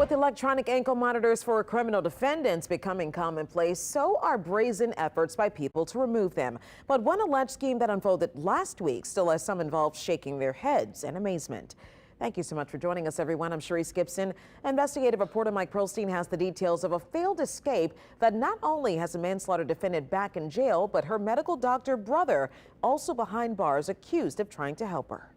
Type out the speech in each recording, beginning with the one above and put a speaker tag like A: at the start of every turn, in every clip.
A: With electronic ankle monitors for criminal defendants becoming commonplace, so are brazen efforts by people to remove them. But one alleged scheme that unfolded last week still has some involved shaking their heads in amazement. Thank you so much for joining us, everyone. I'm Sharice Gibson. Investigative reporter Mike Pearlstein has the details of a failed escape that not only has a manslaughter defendant back in jail, but her medical doctor brother also behind bars accused of trying to help her.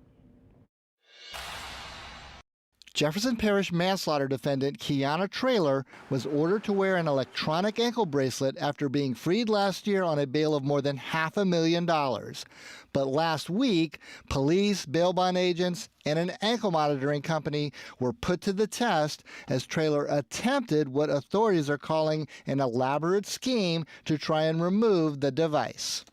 B: Jefferson Parish manslaughter defendant Kiana Traylor was ordered to wear an electronic ankle bracelet after being freed last year on a bail of more than $500,000. But last week, police, bail bond agents, and an ankle monitoring company were put to the test as Traylor attempted what authorities are calling an elaborate scheme to try and remove the device.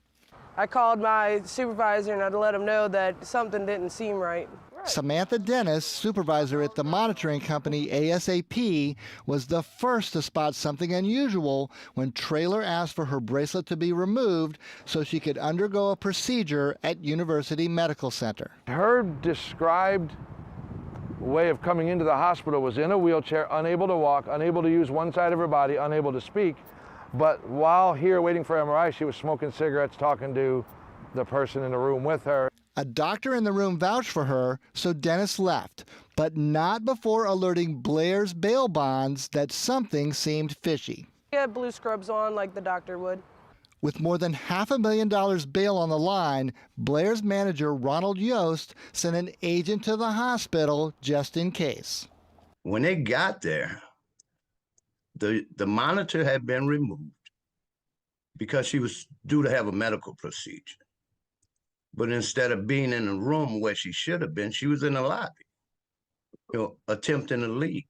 C: I called my supervisor and I let him know that something didn't seem right.
B: Samantha Dennis, supervisor at the monitoring company ASAP, was the first to spot something unusual when Traylor asked for her bracelet to be removed so she could undergo a procedure at University Medical Center.
D: Her described way of coming into the hospital was in a wheelchair, unable to walk, unable to use one side of her body, unable to speak. But while here waiting for MRI, she was smoking cigarettes, talking to the person in the room with her.
B: A doctor in the room vouched for her, so Dennis left, but not before alerting Blair's bail bonds that something seemed fishy.
C: He had blue scrubs on like the doctor would.
B: With more than $500,000 bail on the line, Blair's manager, Ronald Yost, sent an agent to the hospital just in case.
E: When they got there, the monitor had been removed because she was due to have a medical procedure. But instead of being in the room where she should have been, she was in the lobby, attempting to leave.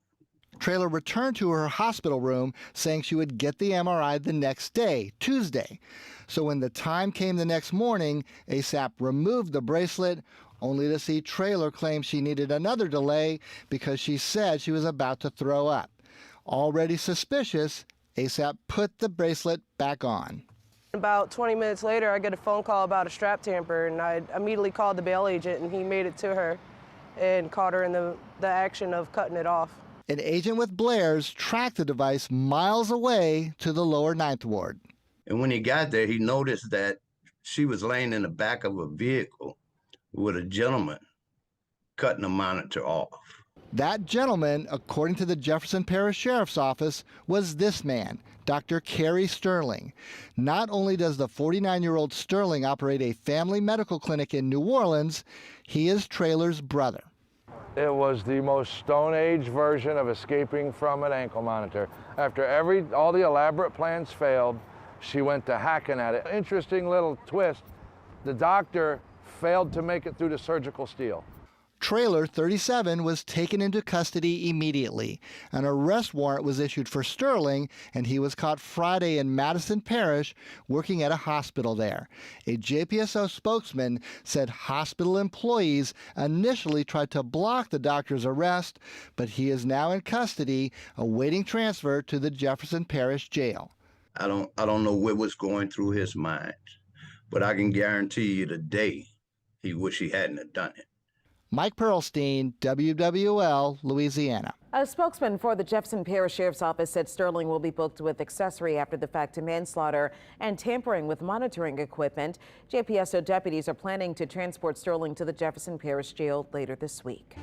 B: Traylor returned to her hospital room saying she would get the MRI the next day, Tuesday. So when the time came the next morning, ASAP removed the bracelet, only to see Traylor claim she needed another delay because she said she was about to throw up. Already suspicious, ASAP put the bracelet back on.
C: About 20 minutes later, I get a phone call about a strap tamper, and I immediately called the bail agent, and he made it to her and caught her in the action of cutting it off.
B: An agent with Blair's tracked the device miles away to the lower Ninth Ward.
E: And when he got there, he noticed that she was laying in the back of a vehicle with a gentleman cutting the monitor off.
B: That gentleman, according to the Jefferson Parish Sheriff's Office, was this man, Dr. Kerry Sterling. Not only does the 49-year-old Sterling operate a family medical clinic in New Orleans, he is Traylor's brother.
D: It was the most Stone Age version of escaping from an ankle monitor. After all the elaborate plans failed, she went to hacking at it. Interesting little twist, the doctor failed to make it through the surgical steel.
B: Traylor, 37, was taken into custody immediately. An arrest warrant was issued for Sterling, and he was caught Friday in Madison Parish working at a hospital there. A JPSO spokesman said hospital employees initially tried to block the doctor's arrest, but he is now in custody, awaiting transfer to the Jefferson Parish Jail.
E: I don't know what was going through his mind, but I can guarantee you today he wish he hadn't have done it.
B: Mike Pearlstein, WWL, Louisiana.
A: A spokesman for the Jefferson Parish Sheriff's Office said Sterling will be booked with accessory after the fact to manslaughter and tampering with monitoring equipment. JPSO deputies are planning to transport Sterling to the Jefferson Parish Jail later this week.